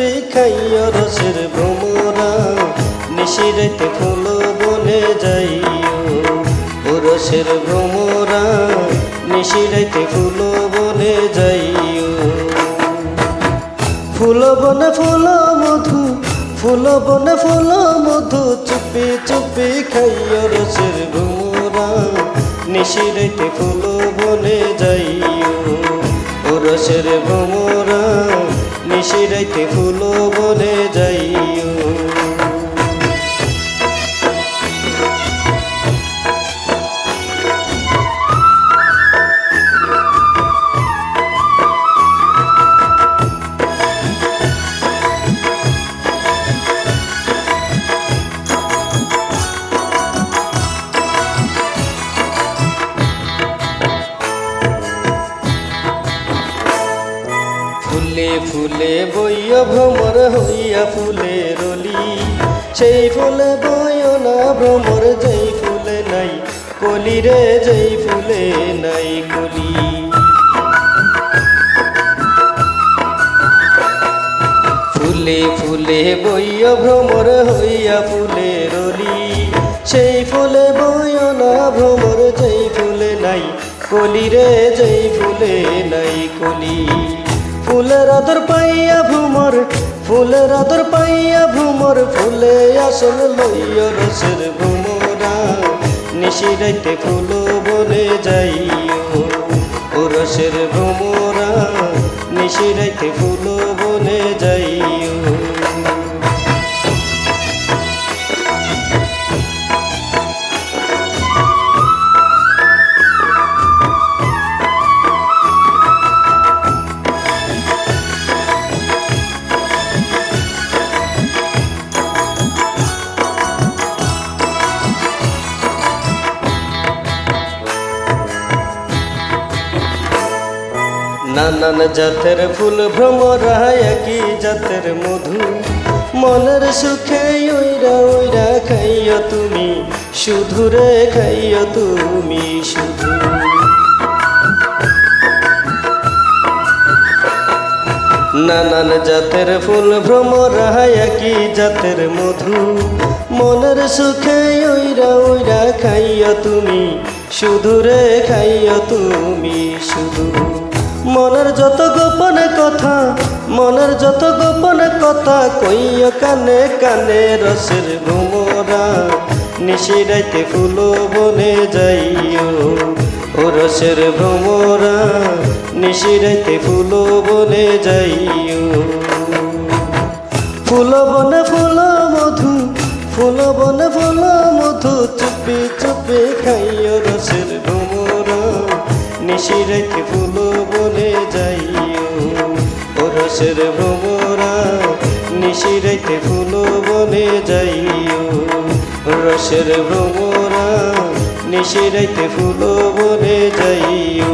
চুপি খাইয় রসের ভ্রমরা নিশিরাইতে ফুল বনে যাইও ও রসের ভ্রমরা নিশিরাইতে ফুল বনে যাইও ফুল বনে ফুল মধু ফুল বনে ফুল মধু চুপি চুপি খাইয় রসের ভ্রমরা নিশিরাইতে ফুল বনে যাইও ও রসের ভ্রমরা নিশিরাইতে ফুল বনে যাইও ফুলে ফুলে বইয় ভ্রমর হইয়া ফুলের অলি সেই ফুলে বইয় না ভ্রমর যেই ফুলে নাই কলি রে যেই ফুলে নাই কলি ফুলে ফুলে বইয় ভ্রমর হইয়া ফুলের অলি সেই ফুলে বইয় না ভ্রমর যেই ফুলে নাই কলি রে যেই ফুলে নাই কলি ফুলের আদর পাইয়া ভ্রমর ফুলের আদর পাইয়া ভ্রমর ফুলে আসল লইয় রসের ভ্রমরা নিশিরাইতে ফুল বনে যাইও ও রসের ভ্রমরা নিশিরাইতে ফুল বনে যাইও নানান জাতের ফুল ভ্রমরা একই জাতের মধু মনের সুখে ওইরা ওইরা খাইও তুমি শুধু রে খাইও তুমি শুধু নানান জাতের ফুল ভ্রমরা একই জাতের মধু মনের সুখে ওইরা ওইরা খাইও তুমি শুধু রে খাইও তুমি শুধু মনের যত গোপন কথা মনের যত গোপন কথা কইয় কানে কানে রসের ভ্রমরা নিশিরাইতে ফুল বনে যাইও ও রসের ভ্রমরা নিশিরাইতে ফুল বনে যাইও ফুল বনে ফুল মধু ফুল বনে ফুল মধু চুপি চুপি খাইও রসের ভ্রমরা নিশিরাইতে ফুল বনে যাইও ও রসের ভ্রমরা নিশিরাইতে ফুল বনে যাইও রসের ভ্রমরা নিশিরাইতে ফুল বনে যাইও।